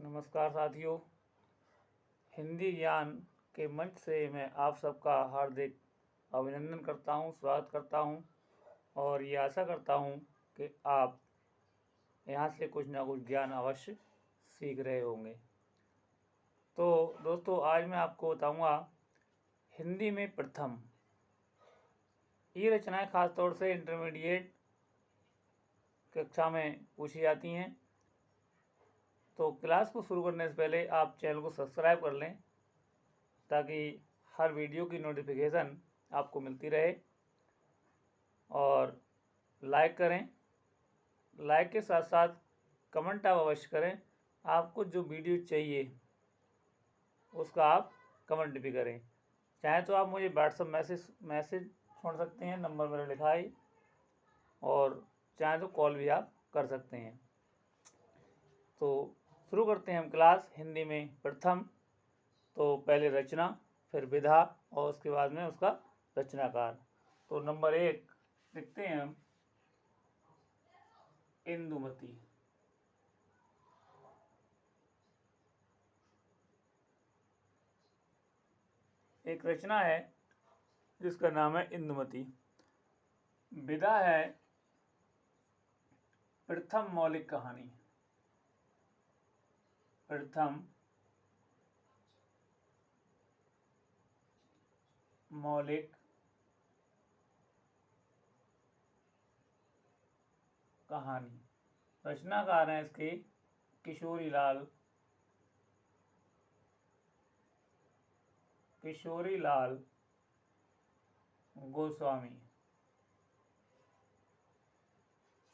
नमस्कार साथियों, हिंदी ज्ञान के मंच से मैं आप सबका हार्दिक अभिनंदन करता हूं, स्वागत करता हूं और ये आशा करता हूं कि आप यहां से कुछ ना कुछ ज्ञान अवश्य सीख रहे होंगे। तो दोस्तों, आज मैं आपको बताऊंगा हिंदी में प्रथम। ये रचनाएं खास तौर से इंटरमीडिएट कक्षा में पूछी जाती हैं। तो क्लास को शुरू करने से पहले आप चैनल को सब्सक्राइब कर लें ताकि हर वीडियो की नोटिफिकेशन आपको मिलती रहे, और लाइक करें। लाइक के साथ साथ कमेंट आप अवश्य करें। आपको जो वीडियो चाहिए उसका आप कमेंट भी करें। चाहे तो आप मुझे व्हाट्सएप मैसेज छोड़ सकते हैं, नंबर मेरा लिखा है, और चाहे तो कॉल भी आप कर सकते हैं। तो शुरू करते हैं हम क्लास हिंदी में प्रथम। तो पहले रचना, फिर विधा और उसके बाद में उसका रचनाकार। तो नंबर 1 लिखते हैं हम, इंदुमती। एक रचना है जिसका नाम है इंदुमती। विधा है प्रथम मौलिक कहानी। प्रथम मौलिक कहानी। रचनाकार हैं इसके किशोरी लाल गोस्वामी।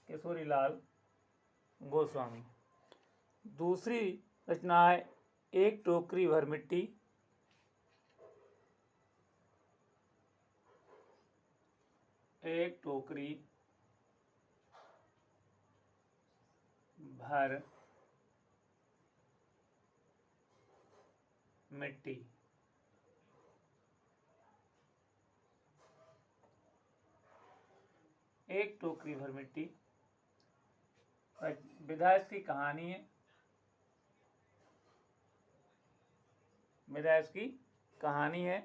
किशोरी लाल गोस्वामी। दूसरी रचना है एक टोकरी भर मिट्टी। एक टोकरी भर मिट्टी। एक टोकरी भर मिट्टी। विधा इसकी कहानी है। विधा इसकी कहानी है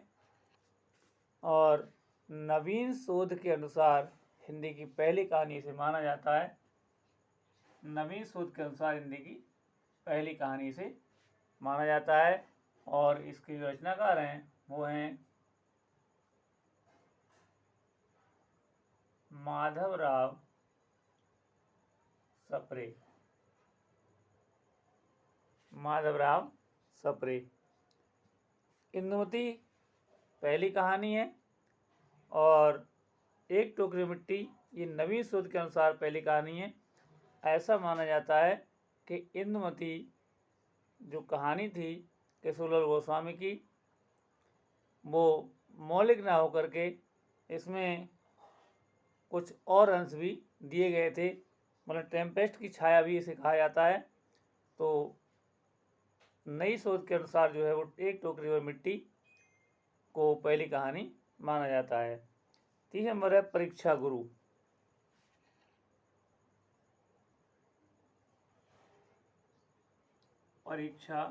और नवीन शोध के अनुसार हिंदी की पहली कहानी से माना जाता है। नवीन शोध के अनुसार हिंदी की पहली कहानी से माना जाता है। और इसके जो रचनाकार हैं वो हैं माधवराव सप्रे। माधवराव सप्रे। इंदुमती पहली कहानी है और एक टोकरी मिट्टी ये नवीन शोध के अनुसार पहली कहानी है। ऐसा माना जाता है कि इंदुमती जो कहानी थी किशोरीलाल गोस्वामी की, वो मौलिक ना होकर के इसमें कुछ और अंश भी दिए गए थे, मतलब टेम्पेस्ट की छाया भी इसे कहा जाता है। तो नई शोध के अनुसार जो है वो एक टोकरी और मिट्टी को पहली कहानी माना जाता है। तीसरा नंबर है परीक्षा गुरु। परीक्षा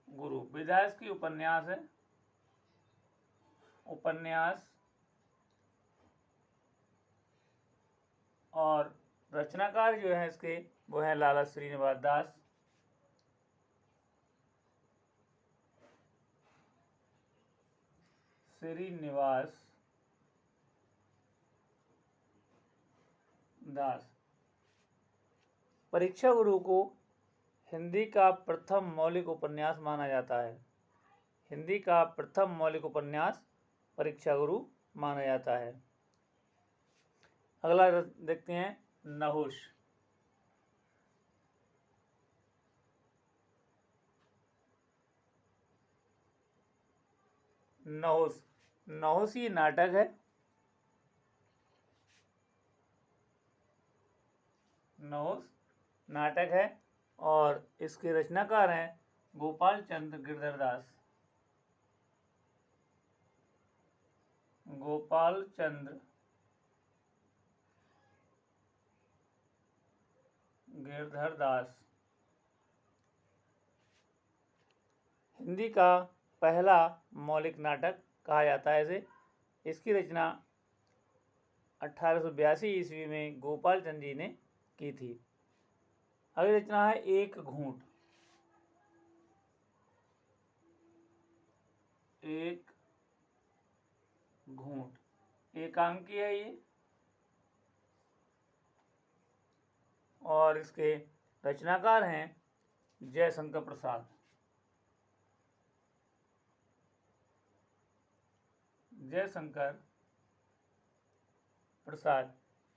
गुरु विधा की उपन्यास है। उपन्यास और रचनाकार जो है इसके वो है लाला श्रीनिवास दास। श्रीनिवास दास। परीक्षा गुरु को हिंदी का प्रथम मौलिक उपन्यास माना जाता है। हिंदी का प्रथम मौलिक उपन्यास परीक्षा गुरु माना जाता है। अगला देखते हैं नहुष। नहुष। नहुष ये नाटक है। नहुष नाटक है और इसके रचनाकार हैं गोपाल चंद्र गिरधर दास। गोपाल चंद्र गिरधर दास। हिंदी का पहला मौलिक नाटक कहा जाता है इसे। इसकी रचना 1882 ईस्वी में गोपाल चंद जी ने की थी। अगली रचना है एक घूंट। एक घूंट एकांकी है ये, और इसके रचनाकार हैं जयशंकर प्रसाद। जयशंकर प्रसाद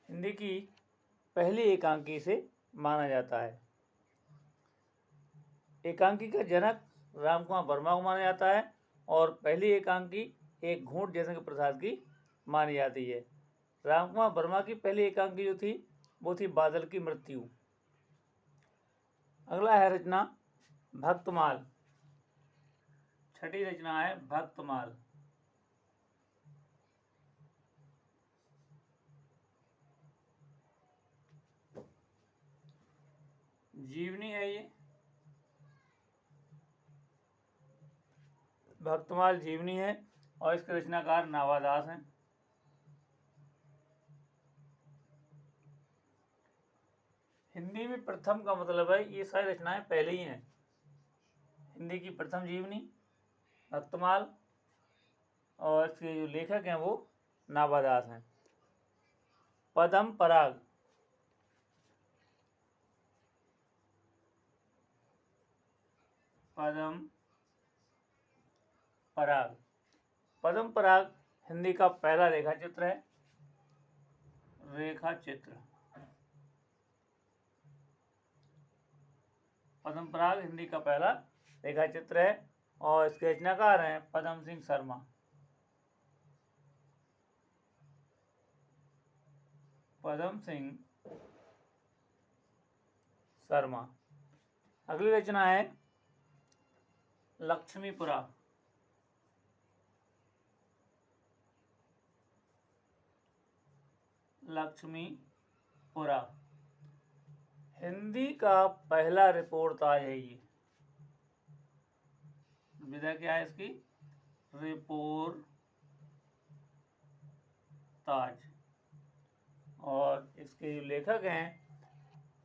हिंदी की पहली एकांकी से माना जाता है। एकांकी का जनक रामकुमार वर्मा को माना जाता है और पहली एकांकी एक घूंट जयशंकर प्रसाद की मानी जाती है। रामकुमार वर्मा की पहली एकांकी जो थी वो थी बादल की मृत्यु। अगला है रचना भक्तमाल। छठी रचना है भक्तमाल। जीवनी है ये, भक्तमाल जीवनी है और इसके रचनाकार नावादास हैं। हिंदी में प्रथम का मतलब है ये सारी रचनाएं पहले ही हैं। हिंदी की प्रथम जीवनी भक्तमाल और इसके जो लेखक हैं वो नावादास हैं। पदम पराग। पदम पराग। पदम पराग हिंदी का पहला रेखा चित्र है। रेखा चित्र पदम पराग हिंदी का पहला रेखा चित्र है और इसके रचनाकार हैं पदम सिंह शर्मा। पदम सिंह शर्मा। अगली रचना है लक्ष्मीपुरा। लक्ष्मीपुरा हिंदी का पहला रिपोर्ताज है ये। विधा क्या है इसकी? रिपोर्ताज। और इसके जो लेखक हैं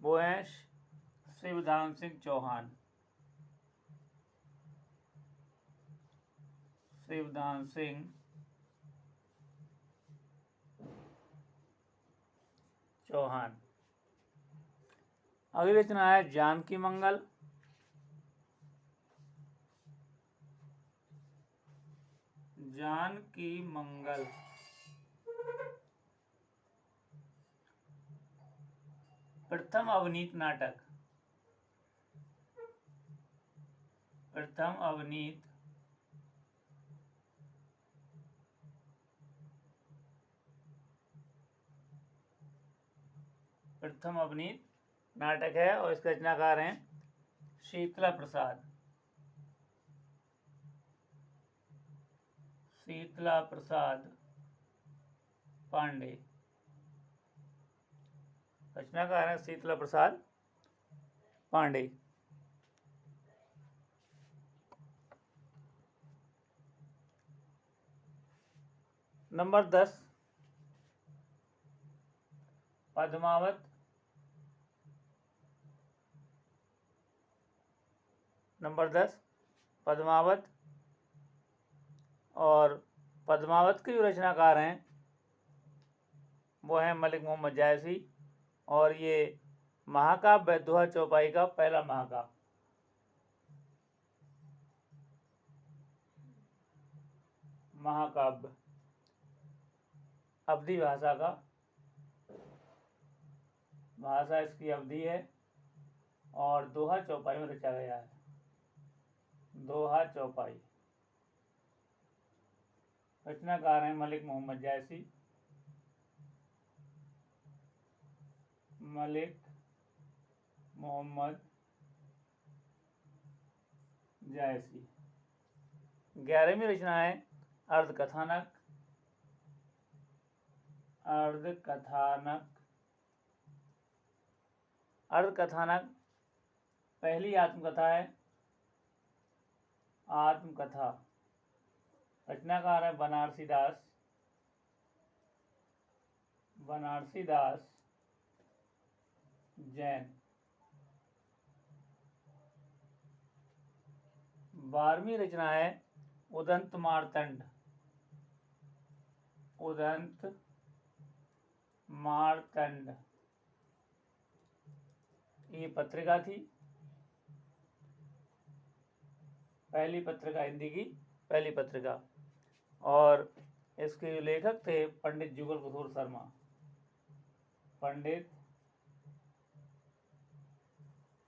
वो हैं शिवदान सिंह चौहान। शिवदान सिंह चौहान। अगली रचना है जानकी मंगल। जानकी मंगल प्रथम अवनीत नाटक। प्रथम अवनीत नाटक है और इसके रचनाकार हैं शीतला प्रसाद। शीतला प्रसाद पांडे। रचनाकार हैं शीतला प्रसाद पांडे। नंबर 10 पद्मावत। नंबर 10 पद्मावत और पद्मावत के जो रचनाकार हैं वो हैं मलिक मोहम्मद जायसी और ये महाकाव्य दोहा चौपाई का पहला महाकाव्य। महाकाव्य अवधी भाषा का, भाषा इसकी अवधी है और दोहा चौपाई में रचा गया है। दोहा चौपाई। रचनाकार हैं मलिक मोहम्मद जायसी। मलिक मोहम्मद जायसी। 11वीं रचना है अर्धकथानक। अर्धकथानक। अर्धकथानक पहली आत्मकथा है आत्मकथा। रचनाकार है बनारसी दास जैन। 12वीं रचना है उदंत मार्तंड। उदंत मार्तंड ये पत्रिका थी, पहली पत्रिका, हिंदी की पहली पत्रिका। और इसके लेखक थे पंडित जुगल किशोर शर्मा। पंडित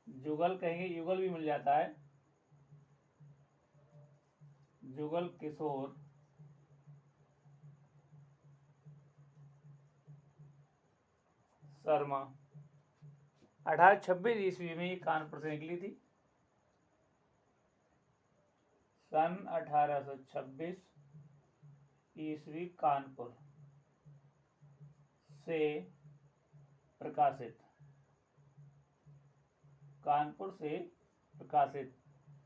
जुगल कहेंगे, युगल भी मिल जाता है, जुगल किशोर शर्मा। 1826 ईस्वी में ये कानपुर से निकली थी। सन 1826 ईस्वी कानपुर से प्रकाशित। कानपुर से प्रकाशित।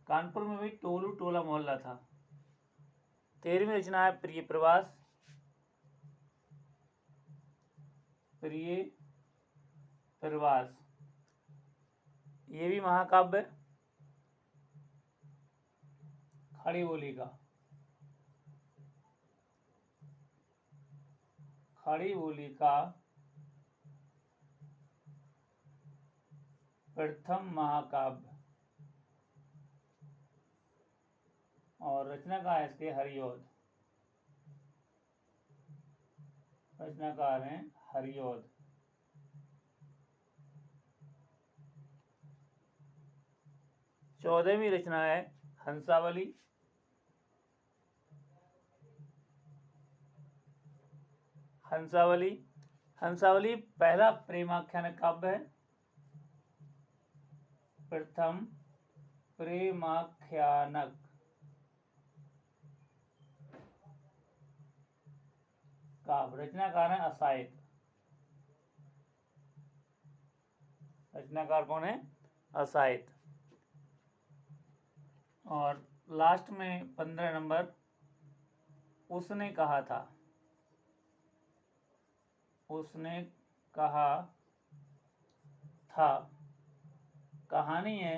कानपुर में भी टोलू टोला मोहल्ला था। 13वीं रचना है प्रिय प्रवास। प्रिय प्रवास ये भी महाकाव्य, खड़ी बोली का। खड़ी बोली का प्रथम महाकाव्य। और रचनाकार है इसके हरिऔध। रचनाकार हैं हरिऔध। 14वीं रचना है हंसावली। हंसावली हंसावली पहला प्रेमाख्यान काव्य है। प्रथम प्रेमाख्यानक काव्य। रचनाकार है असायत। रचनाकार कौन है? असायत। और लास्ट में 15 नंबर, उसने कहा था। उसने कहा था कहानी है,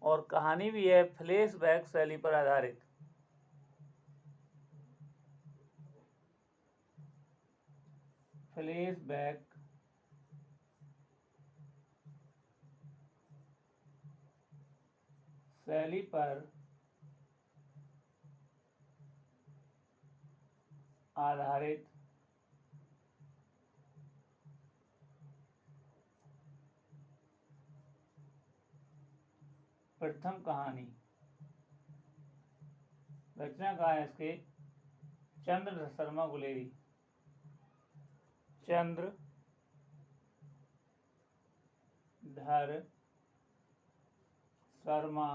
और कहानी भी है फ्लैशबैक शैली पर आधारित। फ्लैशबैक शैली पर आधारित प्रथम कहानी। रचनाकार है इसके चंद्रधर शर्मा गुलेरी। चंद्रधर शर्मा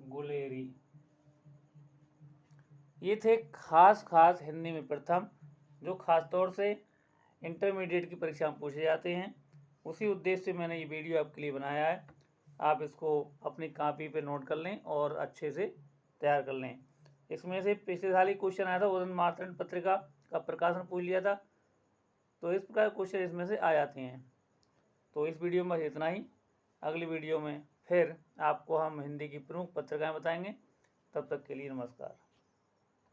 गुलेरी। ये थे खास हिंदी में प्रथम, जो खास तौर से इंटरमीडिएट की परीक्षा में पूछे जाते हैं। उसी उद्देश्य से मैंने ये वीडियो आपके लिए बनाया है। आप इसको अपनी कॉपी पे नोट कर लें और अच्छे से तैयार कर लें। इसमें से पिछले साल ही क्वेश्चन आया था, उदंत मार्तंड पत्रिका का प्रकाशन पूछ लिया था, तो इस प्रकार क्वेश्चन इसमें से आ जाते हैं। तो इस वीडियो में इतना ही। अगली वीडियो में फिर आपको हम हिंदी की प्रमुख पत्रिकाएं बताएंगे। तब तक के लिए नमस्कार।